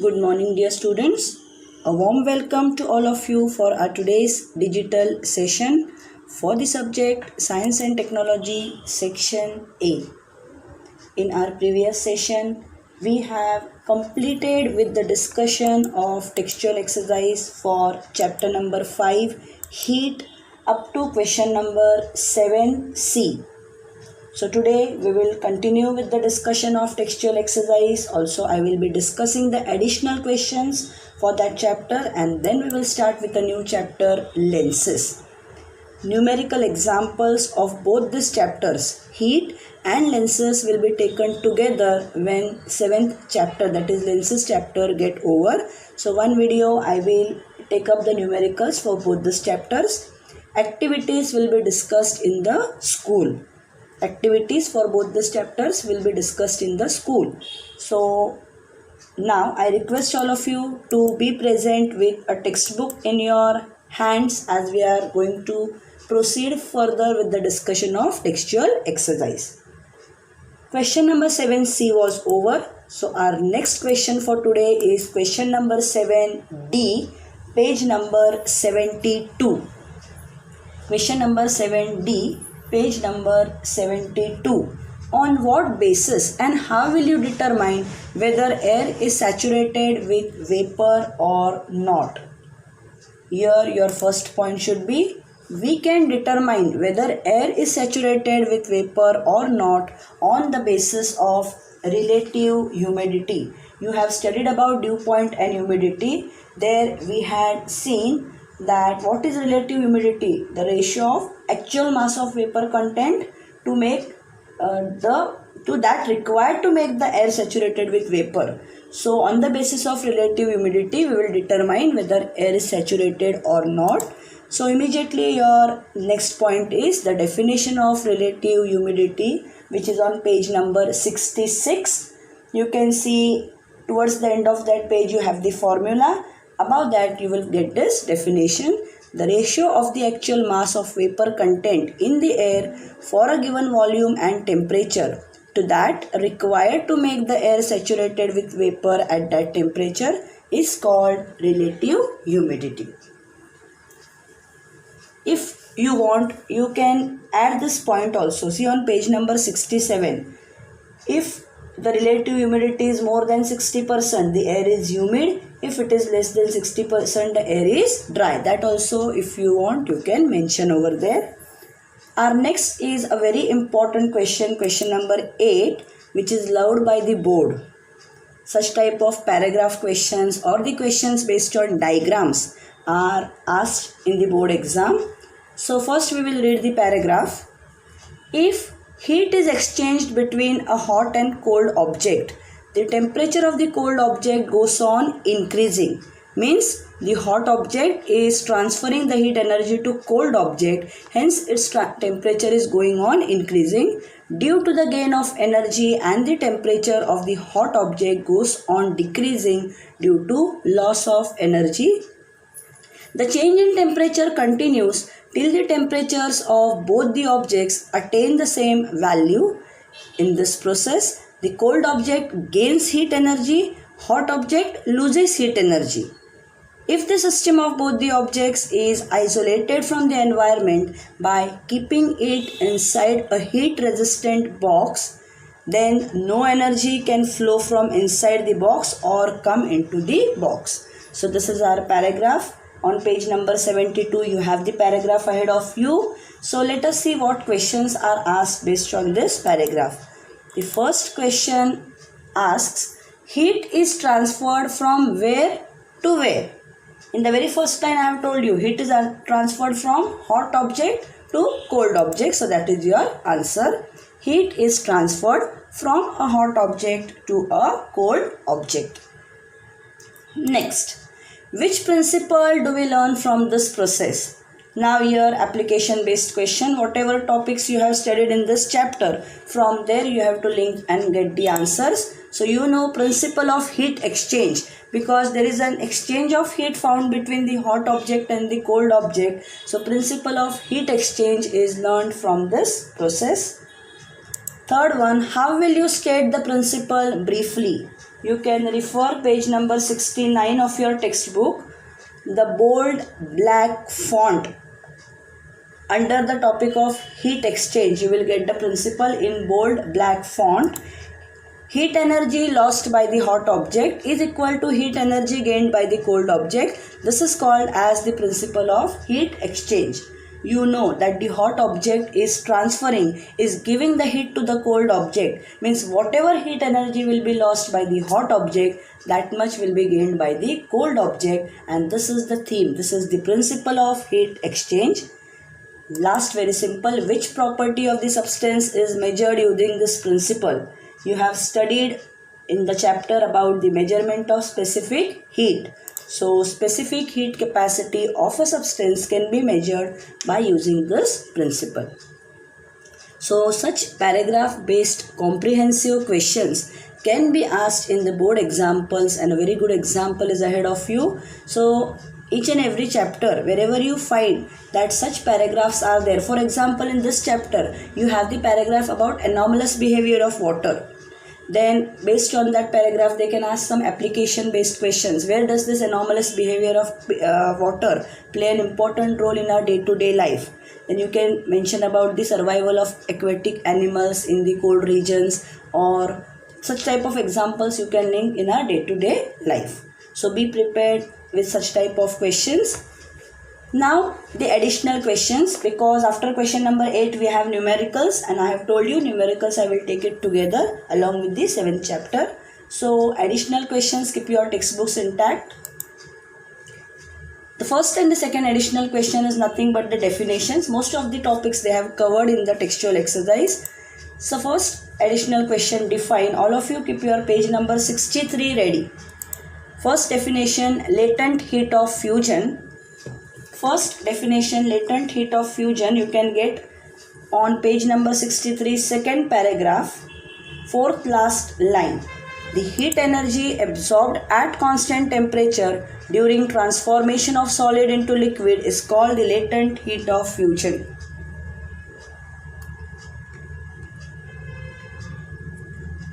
Good morning, dear students. A warm welcome to all of you for our today's digital session for the subject Science and Technology Section A. In our previous session, we have completed with the discussion of textual exercise for chapter number 5, Heat, up to question number 7C. So today we will continue with the discussion of textual exercise. Also I will be discussing the additional questions for that chapter, and then we will start with a new chapter, lenses. Numerical examples of both these chapters, heat and lenses, will be taken together when 7th chapter, that is lenses chapter, get over. So one video I will take up the numericals for both these chapters. Activities will be discussed in the school. Activities for both these chapters will be discussed in the school. So now I request all of you to be present with a textbook in your hands as we are going to proceed further with the discussion of textual exercise. Question number 7C was over. So our next question for today is question number 7D, page number 72. Question number 7D, page number 72. On what basis and how will you determine whether air is saturated with vapor or not? Here your first point should be, we can determine whether air is saturated with vapor or not on the basis of relative humidity. You have studied about dew point and humidity. There we had seen that what is relative humidity? The ratio of actual mass of vapor content to make that required to make the air saturated with vapor. So on the basis of relative humidity, we will determine whether air is saturated or not. So immediately your next point is the definition of relative humidity, which is on page number 66. You can see towards the end of that page you have the formula. Above that you will get this definition. The ratio of the actual mass of vapor content in the air for a given volume and temperature to that required to make the air saturated with vapor at that temperature is called relative humidity. If you want, you can add this point also. See on page number 67. If the relative humidity is more than 60%, the air is humid. If it is less than 60%, the air is dry. That also, if you want, you can mention over there. Our next is a very important question, question number 8, which is loved by the board. Such type of paragraph questions or the questions based on diagrams are asked in the board exam. So first we will read the paragraph. If heat is exchanged between a hot and cold object, the temperature of the cold object goes on increasing. Means the hot object is transferring the heat energy to cold object, hence its temperature is going on increasing. Due to the gain of energy, and the temperature of the hot object goes on decreasing due to loss of energy. The change in temperature continues till the temperatures of both the objects attain the same value. In this process, the cold object gains heat energy, hot object loses heat energy. If the system of both the objects is isolated from the environment by keeping it inside a heat resistant box, then no energy can flow from inside the box or come into the box. So this is our paragraph. On page number 72, you have the paragraph ahead of you. So let us see what questions are asked based on this paragraph. The first question asks, heat is transferred from where to where? In the very first line I have told you, heat is transferred from hot object to cold object. So that is your answer. Heat is transferred from a hot object to a cold object. Next. Which principle do we learn from this process? Now here application based question, whatever topics you have studied in this chapter, from there you have to link and get the answers. So you know principle of heat exchange, because there is an exchange of heat found between the hot object and the cold object. So principle of heat exchange is learned from this process. Third one, how will you state the principle briefly? you can refer page number 69 of your textbook. The bold black font under the topic of heat exchange, you will get the principle in bold black font. Heat energy lost by the hot object is equal to heat energy gained by the cold object. This is called as the principle of heat exchange. You know that the hot object is transferring, is giving the heat to the cold object. Means whatever heat energy will be lost by the hot object, that much will be gained by the cold object. And this is the theme. This is the principle of heat exchange. Last, very simple, which property of the substance is measured using this principle? You have studied in the chapter about the measurement of specific heat. So, specific heat capacity of a substance can be measured by using this principle. So, such paragraph-based comprehensive questions can be asked in the board examples, and a very good example is ahead of you. So, each and every chapter, wherever you find that such paragraphs are there. For example, in this chapter, you have the paragraph about anomalous behavior of water. Then, based on that paragraph, they can ask some application-based questions. Where does this anomalous behavior of water play an important role in our day-to-day life? Then you can mention about the survival of aquatic animals in the cold regions, or such type of examples you can link in our day-to-day life. So, be prepared with such type of questions. Now the additional questions, because after question number 8 we have numericals, and I have told you numericals I will take it together along with the 7th chapter. So additional questions, keep your textbooks intact. The first and the second additional question is nothing but the definitions. Most of the topics they have covered in the textual exercise. So first additional question, define. All of you keep your page number 63 ready. First definition, latent heat of fusion. First definition, latent heat of fusion, you can get on page number 63, second paragraph, fourth last line. The heat energy absorbed at constant temperature during transformation of solid into liquid is called the latent heat of fusion.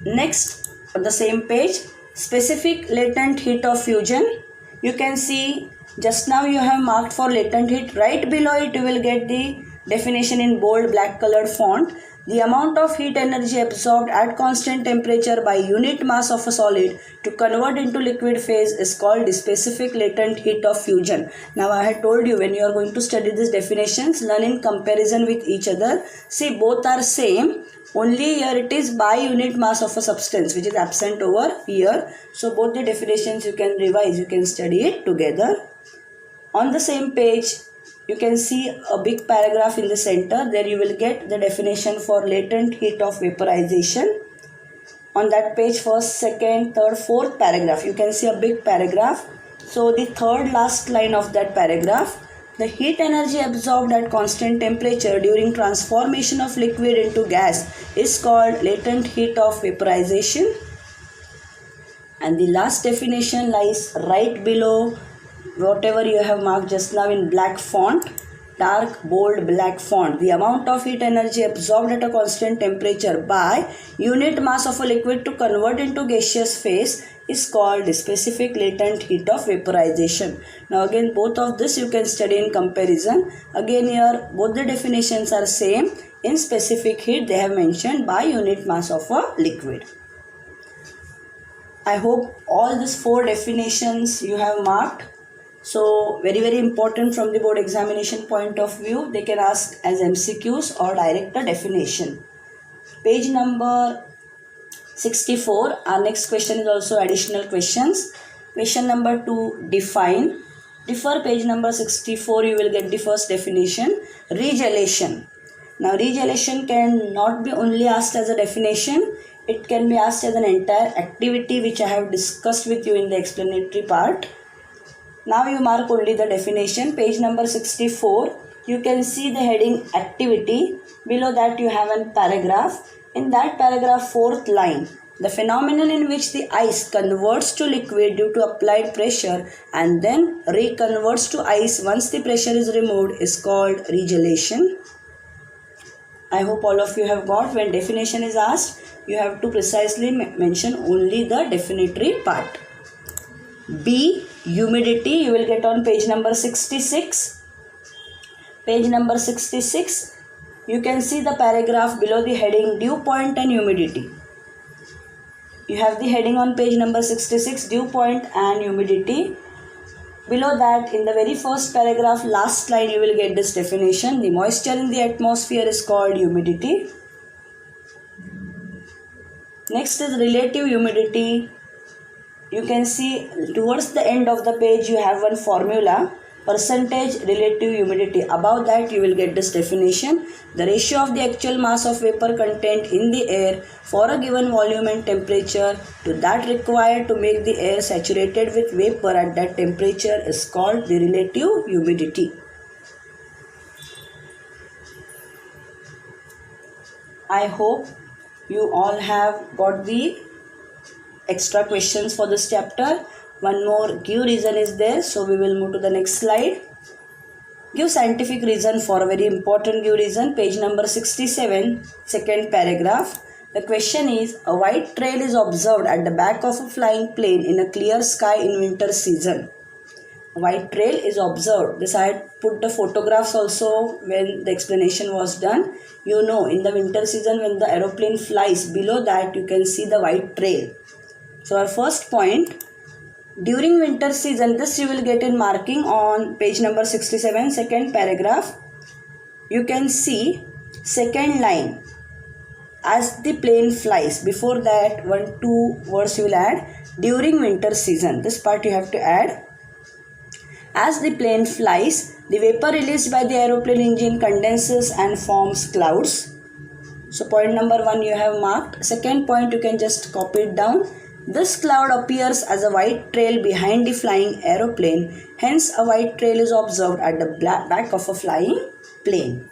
Next, on the same page, specific latent heat of fusion. You can see just now you have marked for latent heat. Right below it you will get the definition in bold black colored font. The amount of heat energy absorbed at constant temperature by unit mass of a solid to convert into liquid phase is called the specific latent heat of fusion. Now I had told you when you are going to study these definitions, learn in comparison with each other. See, both are same. Only here it is by unit mass of a substance, which is absent over here. So both the definitions you can revise, you can study it together. On the same page, you can see a big paragraph in the center. There you will get the definition for latent heat of vaporization. On that page, first, second, third, fourth paragraph, you can see a big paragraph. So the third last line of that paragraph, the heat energy absorbed at constant temperature during transformation of liquid into gas is called latent heat of vaporization. And the last definition lies right below whatever you have marked just now in black font, dark bold black font. The amount of heat energy absorbed at a constant temperature by unit mass of a liquid to convert into gaseous phase is called the specific latent heat of vaporization. Now again, both of this you can study in comparison. Again here both the definitions are same. In specific heat they have mentioned by unit mass of a liquid. I hope all these 4 definitions you have marked. So very important from the board examination point of view. They can ask as MCQs or direct a definition. Page number 64. Our next question is also additional questions. Question number 2, define. Refer page number 64. You will get the first definition, regelation. Now regelation can not be only asked as a definition. It can be asked as an entire activity which I have discussed with you in the explanatory part. Now you mark only the definition. Page number 64. You can see the heading activity. Below that you have a paragraph. In that paragraph, 4th line, the phenomenon in which the ice converts to liquid due to applied pressure and then reconverts to ice once the pressure is removed is called regelation. I hope all of you have got when definition is asked. you have to precisely mention only the definitory part. B, humidity, you will get on page number 66. Page number 66, you can see the paragraph below the heading dew point and humidity. You have the heading on page number 66, dew point and humidity. Below that, in the very first paragraph, last line, you will get this definition. The moisture in the atmosphere is called humidity. Next is relative humidity. You can see towards the end of the page, you have one formula, percentage relative humidity. Above that, you will get this definition. The ratio of the actual mass of vapor content in the air for a given volume and temperature to that required to make the air saturated with vapor at that temperature is called the relative humidity. I hope you all have got the extra questions for this chapter. One more give reason is there, so we will move to the next slide. Give scientific reason for a very important give reason. Page number 67, second paragraph. The question is, a white trail is observed at the back of a flying plane in a clear sky in winter season. A white trail is observed. This I had put the photographs also when the explanation was done. You know, in the winter season when the aeroplane flies, below that you can see the white trail. So our first point, during winter season, this you will get in marking on page number 67, second paragraph. You can see second line, as the plane flies. Before that, 1-2 words you will add, during winter season. This part you have to add. As the plane flies, the vapor released by the aeroplane engine condenses and forms clouds. So point number 1 you have marked. Second point you can just copy it down. This cloud appears as a white trail behind the flying aeroplane. Hence, a white trail is observed at the back of a flying plane.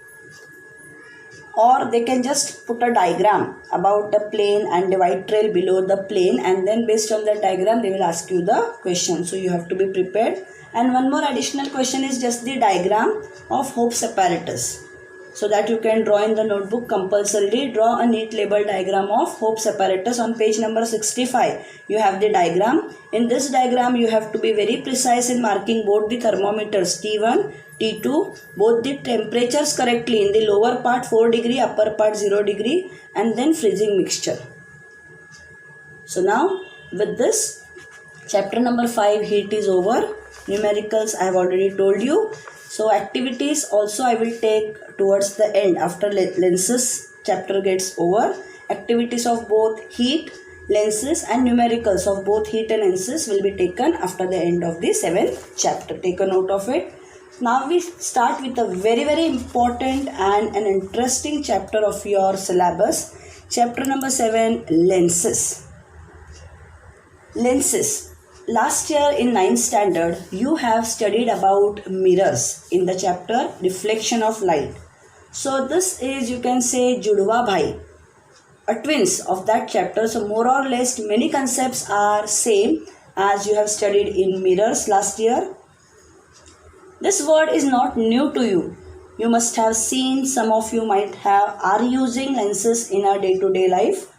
Or they can just put a diagram about the plane and the white trail below the plane, and then based on the diagram they will ask you the question. So you have to be prepared. And one more additional question is just the diagram of Hope's apparatus. So that you can draw in the notebook compulsorily. Draw a neat label diagram of Hope's apparatus on page number 65. You have the diagram. In this diagram you have to be very precise in marking both the thermometers T1, T2, both the temperatures correctly. In the lower part 4 degree, upper part 0 degree, and then freezing mixture. So now with this, chapter number 5 heat is over. Numericals I have already told you. So activities also I will take towards the end after lenses chapter gets over. Activities of both heat, lenses and numericals of both heat and lenses will be taken after the end of the 7th chapter. Take a note of it. Now we start with a very important and an interesting chapter of your syllabus. Chapter number 7, lenses. Lenses. Last year in 9th standard, you have studied about mirrors in the chapter Reflection of Light. So this is, you can say, Judwa Bhai, a twins of that chapter. So more or less many concepts are same as you have studied in mirrors last year. This word is not new to you. You must have seen, some of you might have, are using lenses in our day-to-day life.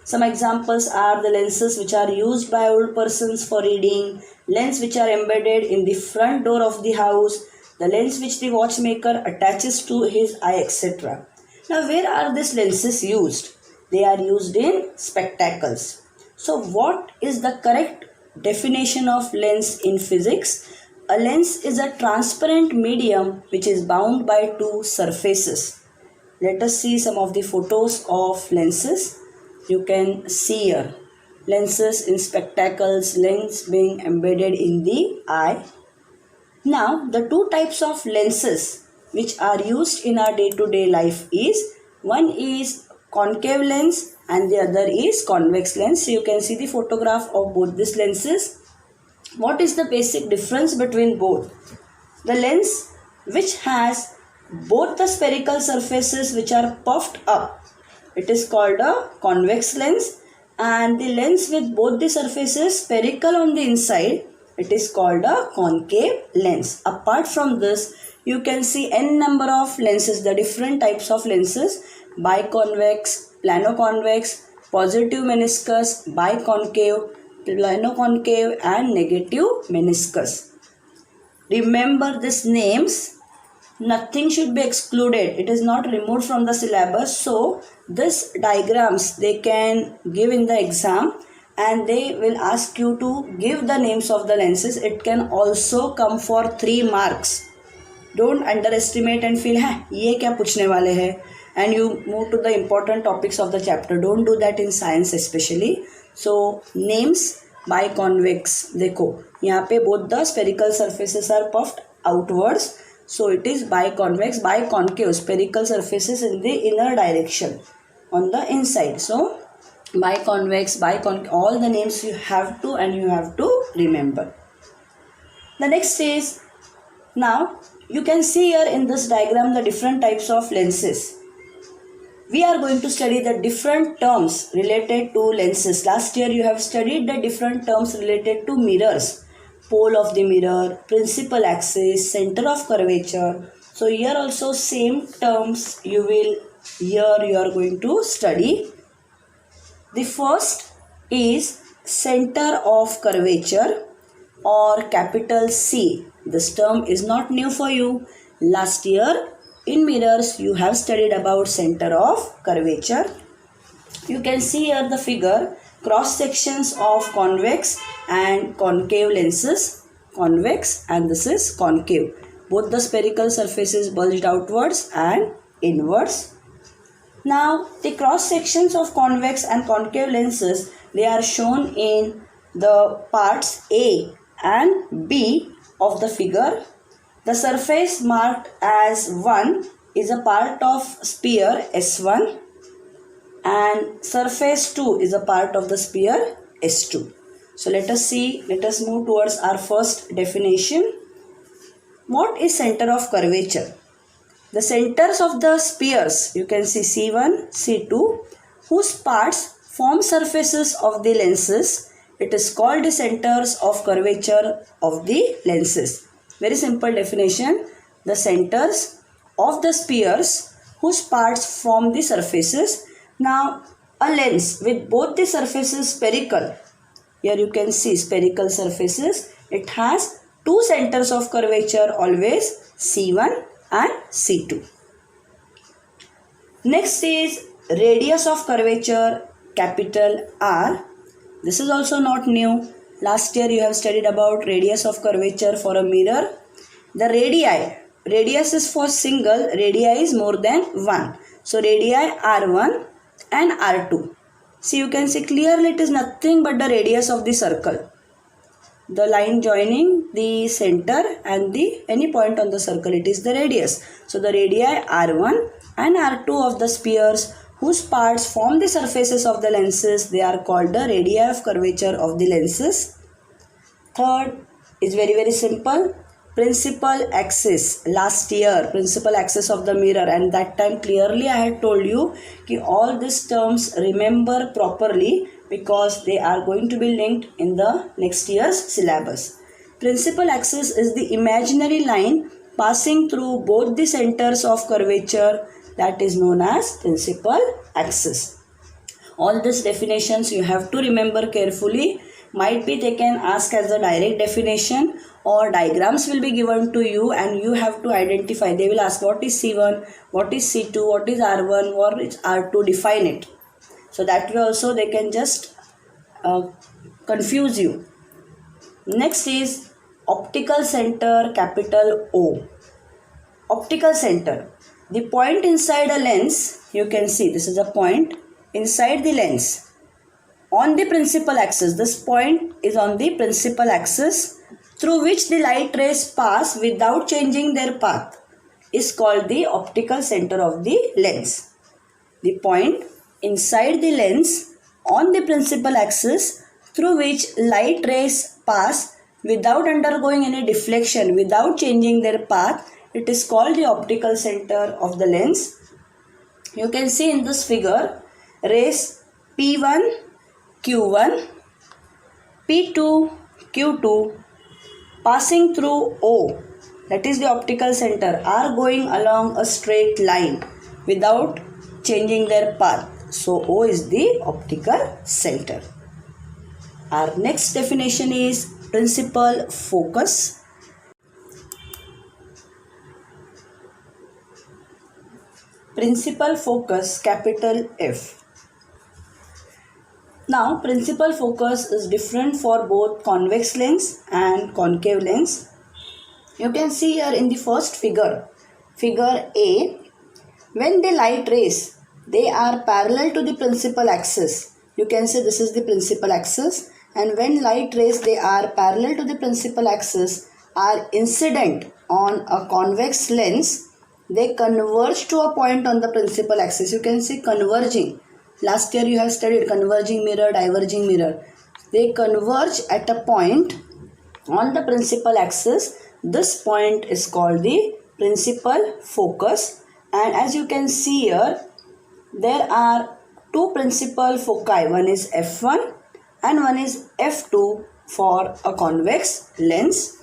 Some examples are the lenses which are used by old persons for reading, lens which are embedded in the front door of the house, the lens which the watchmaker attaches to his eye, etc. Now, where are these lenses used? They are used in spectacles. So, what is the correct definition of lens in physics? A lens is a transparent medium which is bound by two surfaces. Let us see some of the photos of lenses. You can see here lenses in spectacles, lens being embedded in the eye. Now the two types of lenses which are used in our day-to-day life is, one is concave lens and the other is convex lens. So you can see the photograph of both these lenses. What is the basic difference between both? The lens which has both the spherical surfaces which are puffed up, it is called a convex lens, and the lens with both the surfaces spherical on the inside, it is called a concave lens. Apart from this, you can see n number of lenses, the different types of lenses, biconvex, planoconvex, positive meniscus, biconcave, planoconcave and negative meniscus. Remember these names. Nothing should be excluded. It is not removed from the syllabus. So this diagrams they can give in the exam and they will ask you to give the names of the lenses. It can also come for 3 marks. Don't underestimate and feel ये क्या पूछने वाले हैं and you move to the important topics of the chapter. Don't do that in science especially. So names biconvex. देखो यहाँ पे both the spherical surfaces are puffed outwards. So it is biconvex, biconcave, spherical surfaces in the inner direction on the inside. So biconvex, biconcave, all the names you have to and you have to remember. The next is, now you can see here in this diagram the different types of lenses. We are going to study the different terms related to lenses. Last year you have studied the different terms related to mirrors. Pole of the mirror, principal axis, center of curvature. So here also same terms you are going to study. The first is center of curvature or capital C. This term is not new for you. Last year in mirrors you have studied about center of curvature. You can see here the figure, cross sections of convex and concave lenses. Convex and this is concave. Both the spherical surfaces bulged outwards and inwards. Now the cross sections of convex and concave lenses, they are shown in the parts A and B of the figure. The surface marked as 1 is a part of sphere S1 and surface 2 is a part of the sphere S2. So let us move towards our first definition. What is center of curvature? The centers of the spheres, you can see C1, C2, whose parts form surfaces of the lenses. It is called the centers of curvature of the lenses. Very simple definition. The centers of the spheres whose parts form the surfaces. Now a lens with both the surfaces spherical. Here you can see spherical surfaces. It has two centers of curvature always, C1 and C2. Next is radius of curvature, capital R. This is also not new. Last year you have studied about radius of curvature for a mirror. The radius is for single, radii is more than 1. So radii R1 and R2. See, you can see clearly it is nothing but the radius of the circle. The line joining the center and the any point on the circle, it is the radius. So the radii R1 and R2 of the spheres whose parts form the surfaces of the lenses, they are called the radii of curvature of the lenses. Third is very simple. Principal axis. Last year principal axis of the mirror, and that time clearly I had told you कि all these terms remember properly because they are going to be linked in the next year's syllabus. Principal axis is the imaginary line passing through both the centers of curvature, that is known as principal axis. All these definitions you have to remember carefully. Might be they can ask as a direct definition or diagrams will be given to you and you have to identify. They will ask what is C1, what is C2, what is R1, what is R2, define it. So that way also they can just confuse you. Next is optical center, capital O. Optical center. The point inside a lens, you can see this is a point inside the lens. On the principal axis, this point is on the principal axis through which the light rays pass without changing their path is called the optical center of the lens. The point inside the lens on the principal axis through which light rays pass without undergoing any deflection, without changing their path, it is called the optical center of the lens. You can see in this figure rays P1, Q1, P2, Q2 passing through O, that is the optical center, are going along a straight line without changing their path. So O is the optical center. Our next definition is principal focus. Principal focus, capital F. Now, principal focus is different for both convex lens and concave lens. You can see here in the first figure, figure A, when the light rays, they are parallel to the principal axis. You can say this is the principal axis, and when light rays, they are parallel to the principal axis, are incident on a convex lens, they converge to a point on the principal axis. You can see converging. Last year you have studied converging mirror, diverging mirror. They converge at a point on the principal axis. This point is called the principal focus, and as you can see here, there are two principal foci. One is F1 and one is F2 for a convex lens.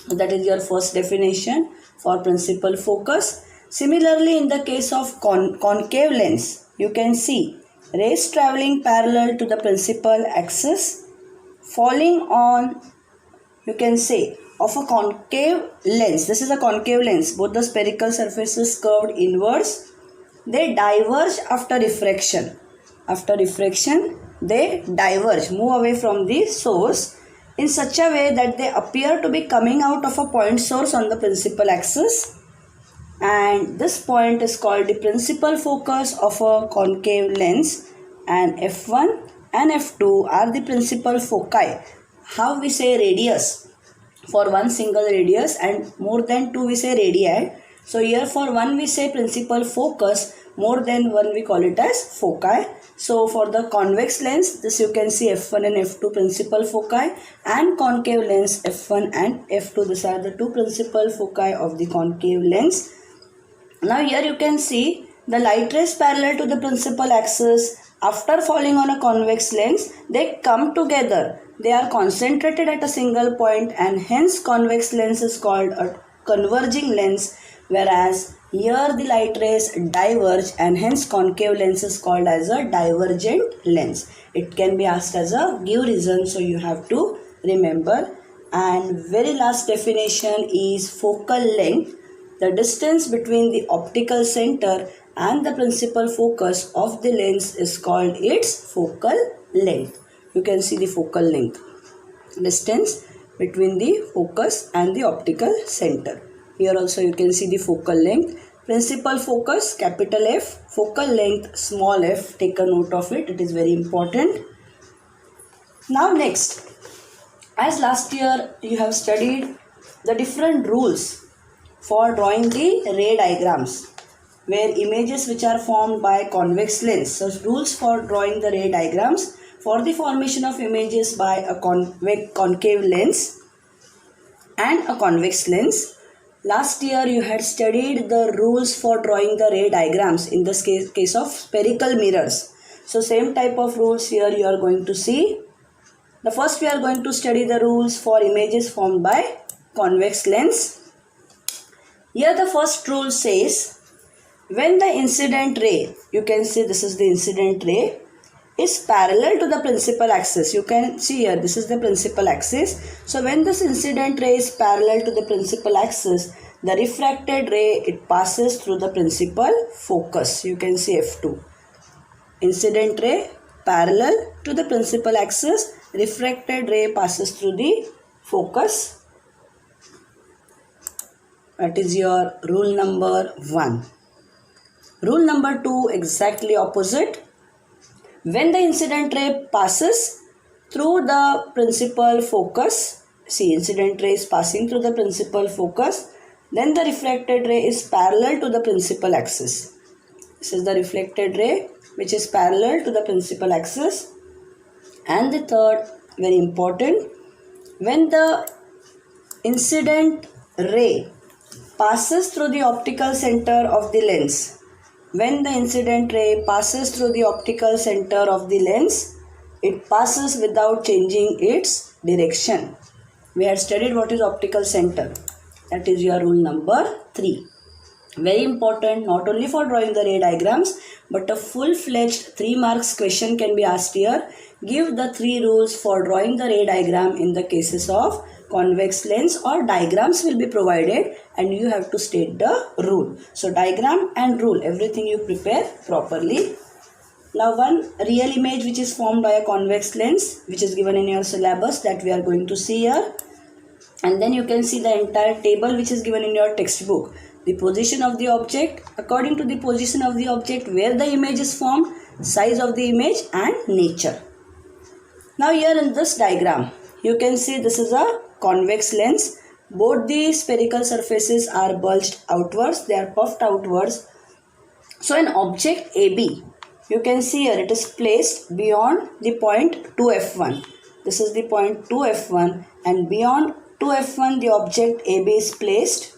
That is your first definition for principal focus. Similarly, in the case of concave lens, you can see rays traveling parallel to the principal axis falling on, you can say, of a concave lens. This is a concave lens. Both the spherical surfaces curved inwards. They diverge after refraction. After refraction, they diverge, move away from the source in such a way that they appear to be coming out of a point source on the principal axis. And this point is called the principal focus of a concave lens, and F1 and F2 are the principal foci. How we say radius? For one single radius, and more than two we say radii. So here for one we say principal focus, more than one we call it as foci. So for the convex lens, this you can see F1 and F2 principal foci, and concave lens F1 and F2. These are the two principal foci of the concave lens. Now here you can see the light rays parallel to the principal axis. After falling on a convex lens, they come together. They are concentrated at a single point, and hence convex lens is called a converging lens, whereas here the light rays diverge, and hence concave lens is called as a divergent lens. It can be asked as a give reason, so you have to remember. And very last definition is focal length. The distance between the optical center and the principal focus of the lens is called its focal length. You can see the focal length, distance between the focus and the optical center. Here also you can see the focal length. Principal focus, capital F, focal length, small f. Take a note of it, it is very important. Now next, as last year you have studied the different rules for drawing the ray diagrams, where images which are formed by convex lens. So rules for drawing the ray diagrams for the formation of images by a concave lens and a convex lens. Last year you had studied the rules for drawing the ray diagrams in this case of spherical mirrors. So same type of rules here you are going to see. The first we are going to study the rules for images formed by convex lens. Here the first rule says, when the incident ray, you can see this is the incident ray, is parallel to the principal axis. You can see here, this is the principal axis. So when this incident ray is parallel to the principal axis, the refracted ray, it passes through the principal focus. You can see F2. Incident ray parallel to the principal axis, refracted ray passes through the focus. That is your rule number 1. Rule number 2, exactly opposite. When the incident ray passes through the principal focus, see, incident ray is passing through the principal focus, then the refracted ray is parallel to the principal axis. This is the reflected ray which is parallel to the principal axis. And the third, very important, when the incident ray passes through the optical center of the lens, when the incident ray passes through the optical center of the lens, it passes without changing its direction. We had studied what is optical center. That is your rule number 3. Very important, not only for drawing the ray diagrams, but a full-fledged 3 marks question can be asked here. Give the 3 rules for drawing the ray diagram in the cases of convex lens, or diagrams will be provided and you have to state the rule. So diagram and rule, everything you prepare properly. Now one real image which is formed by a convex lens, which is given in your syllabus, that we are going to see here. And then you can see the entire table which is given in your textbook. The position of the object, according to the position of the object, where the image is formed, size of the image and nature. Now here in this diagram, you can see this is a convex lens. Both the spherical surfaces are bulged outwards, they are puffed outwards. So an object AB, you can see here it is placed beyond the point 2F1. This is the point 2F1, and beyond 2F1 the object AB is placed.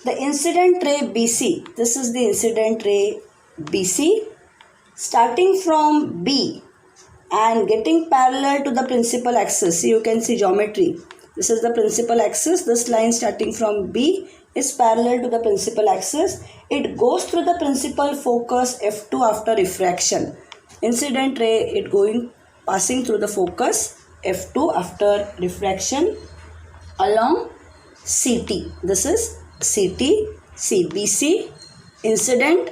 The incident ray BC, this is the incident ray BC, starting from B and getting parallel to the principal axis. You can see geometry. This is the principal axis. This line starting from B is parallel to the principal axis. It goes through the principal focus F2 after refraction. Incident ray, it passing through the focus F2 after refraction along CT. This is CT, CBC, incident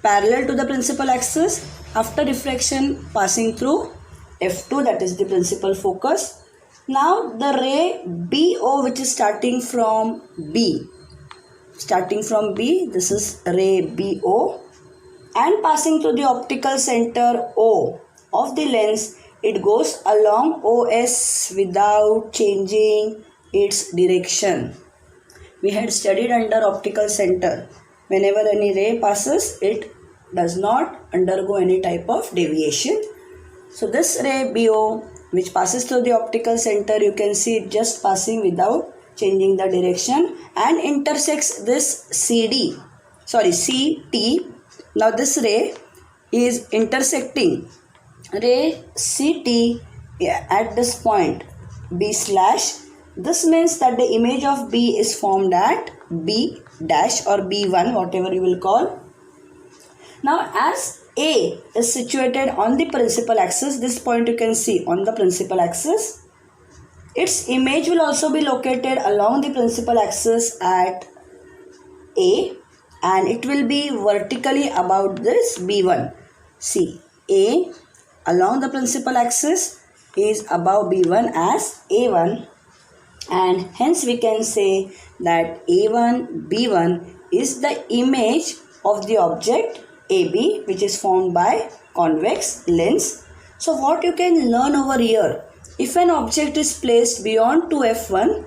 parallel to the principal axis, after refraction passing through F2, that is the principal focus. Now the ray BO, which is starting from B, this is ray BO, and passing through the optical center O of the lens, it goes along OS without changing its direction. We had studied under optical center. Whenever any ray passes, it does not undergo any type of deviation. So this ray BO, which passes through the optical center, you can see it just passing without changing the direction and intersects this CT. Now this ray is intersecting ray CT at this point B/. This means that the image of B is formed at B dash or B1, whatever you will call. Now as A is situated on the principal axis, this point you can see on the principal axis, its image will also be located along the principal axis at A, and it will be vertically about this B1. See, A along the principal axis is above B1 as A1, and hence we can say that A1 B1 is the image of the object AB, which is formed by convex lens. So what you can learn over here, if an object is placed beyond 2F1,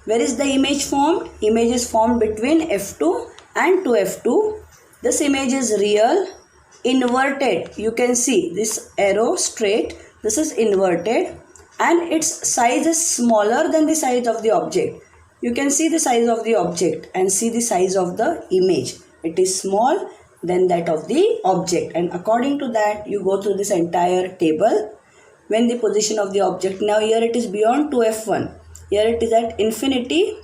where is the image formed? Image is formed between F2 and 2F2. This image is real, inverted. You can see this arrow straight, this is inverted, and its size is smaller than the size of the object. You can see the size of the object and see the size of the image. It is small than that of the object, and according to that you go through this entire table. When the position of the object, now here it is beyond 2F1, here it is at infinity,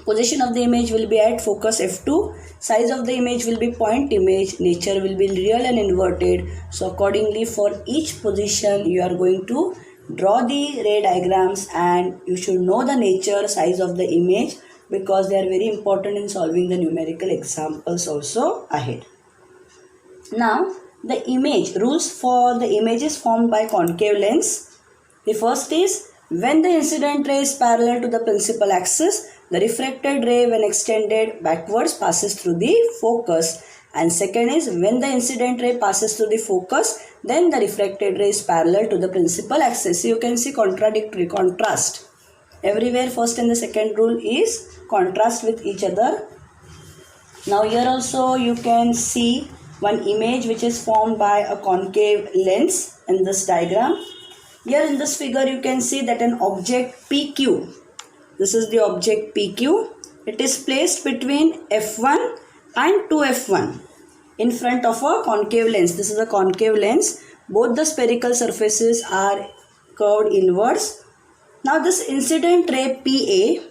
position of the image will be at focus F2, size of the image will be point image, nature will be real and inverted. So accordingly for each position you are going to draw the ray diagrams, and you should know the nature, size of the image, because they are very important in solving the numerical examples also ahead. Now the image, rules for the images formed by concave lens. The first is, when the incident ray is parallel to the principal axis, the refracted ray when extended backwards passes through the focus. And second is, when the incident ray passes through the focus, then the refracted ray is parallel to the principal axis. So you can see contrast. Everywhere first and the second rule is contrast with each other. Now here also you can see one image which is formed by a concave lens in this diagram. Here in this figure you can see that an object PQ, this is the object PQ, it is placed between F1 and 2F1 in front of a concave lens. This is a concave lens. Both the spherical surfaces are curved inwards. Now this incident ray PA,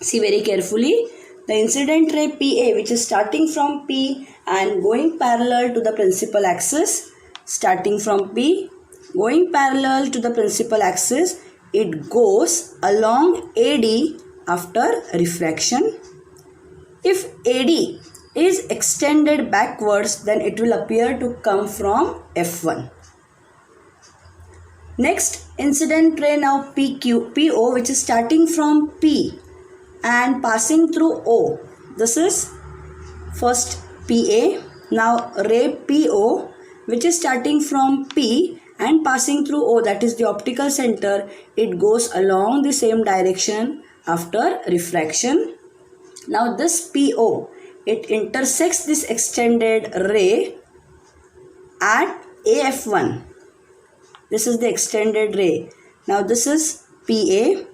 see very carefully, The incident ray PA, which is starting from P and going parallel to the principal axis, starting from P, going parallel to the principal axis, it goes along AD after refraction. If AD is extended backwards, then it will appear to come from F1. Next, incident ray now PO, which is starting from P and passing through O. This is first PA. Now ray PO, which is starting from P and passing through O, that is the optical center. It goes along the same direction after refraction. Now this PO, it intersects this extended ray at AF1. This is the extended ray. Now this is PA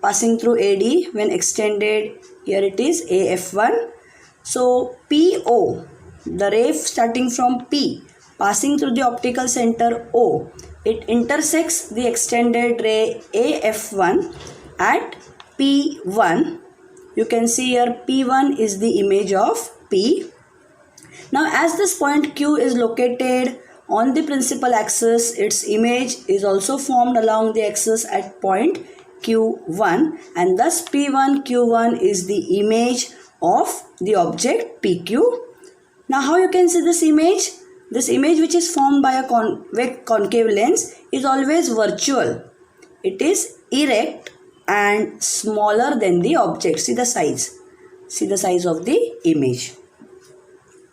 passing through AD. When extended, here it is AF1. So PO, the ray starting from P passing through the optical center O, it intersects the extended ray AF1 at P1. You can see here P1 is the image of P. Now as this point Q is located on the principal axis, its image is also formed along the axis at point Q1, and thus P1 Q1 is the image of the object PQ. Now how you can see this image? This image, which is formed by a concave lens, is always virtual. It is erect and smaller than the object. See the size. See the size of the image.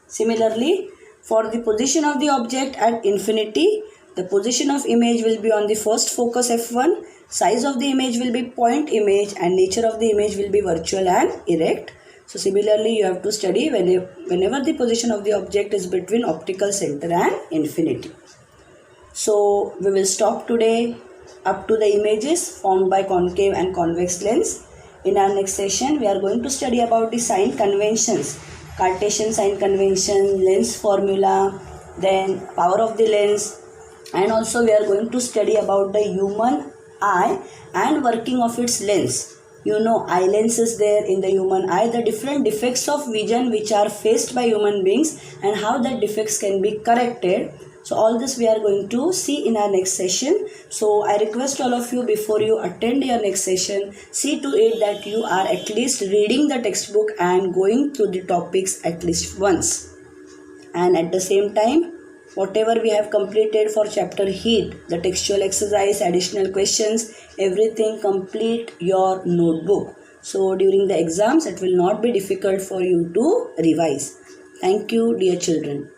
Similarly, for the position of the object at infinity, the position of image will be on the first focus F1, size of the image will be point image, and nature of the image will be virtual and erect. So similarly, you have to study whenever the position of the object is between optical center and infinity. So we will stop today up to the images formed by concave and convex lens. In our next session, we are going to study about the sign conventions. Cartesian sign convention, lens formula, then power of the lens, and also we are going to study about the human eye and working of its lens. You know, eye lens is there in the human eye, the different defects of vision which are faced by human beings and how that defects can be corrected. So all this we are going to see in our next session. So I request all of you, before you attend your next session, see to it that you are at least reading the textbook and going through the topics at least once. And at the same time, whatever we have completed for chapter heat, the textual exercise, additional questions, everything, complete your notebook. So during the exams, it will not be difficult for you to revise. Thank you, dear children.